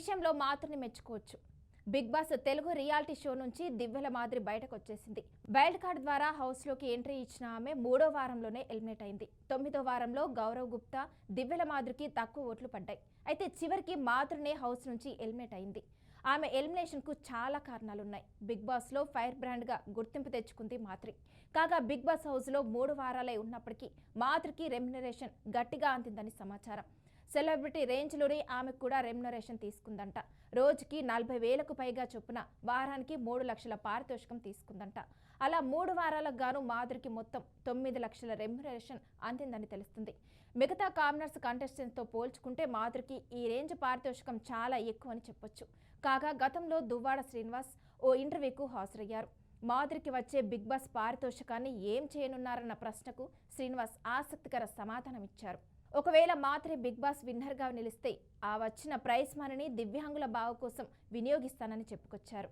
విషయంలో మాధురిని మెచ్చుకోవచ్చు. Big boss Telugu reality show నుంచి దివ్యల మాదిరి బయటకు వచ్చేసింది. వైల్డ్ కార్డ్ ద్వారా హౌస్ లోకి ఎంట్రీ ఇచ్చిన ఆమె 3వ వారంలోనే ఎలిమినేట్ అయింది. 9వ వారంలో గౌరవ్ గుప్తా, దివ్యల మాదిరికి తక్కువ ఓట్లు పడ్డాయి. అయితే చివరికి మాధురినే హౌస్ నుంచి ఎలిమినేట్ అయింది. ఆమె ఎలిమినేషన్ కు చాలా కారణాలున్నాయి. బిగ్ బాస్ లో ఫైర్ బ్రాండ్ గా గుర్తింపు తెచ్చుకుంది మాధురి. కాగా బిగ్ బాస్ హౌస్ లో 3 వారాలే ఉన్నప్పటికీ మాధురికి రెమ్యునరేషన్ గట్టిగా అందిందని సమాచారం. సెలబ్రిటీ రేంజ్లోనే ఆమెకు కూడా రెమ్యునరేషన్ తీసుకుందంట. రోజుకి 40,000కు పైగా చొప్పున వారానికి 3 లక్షల పారితోషికం తీసుకుందంట. అలా 3 వారాలకు గాను మాధురికి మొత్తం 9 లక్షల రెమ్యునరేషన్ అందిందని తెలుస్తుంది. మిగతా కామనర్స్ కంటెస్టెంట్స్తో పోల్చుకుంటే మాధురికి ఈ రేంజ్ పారితోషికం చాలా ఎక్కువ అని చెప్పొచ్చు. కాగా గతంలో దువ్వాడ శ్రీనివాస్ ఓ ఇంటర్వ్యూకు హాజరయ్యారు. మాధురికి వచ్చే బిగ్ బాస్ పారితోషికాన్ని ఏం చేయనున్నారన్న ప్రశ్నకు శ్రీనివాస్ ఆసక్తికర సమాధానం ఇచ్చారు. ఒకవేళ మాధురి బిగ్ బాస్ విన్నర్గా నిలిస్తే ఆ వచ్చిన ప్రైజ్ మనీని దివ్యాంగుల బావు కోసం వినియోగిస్తానని చెప్పుకొచ్చారు.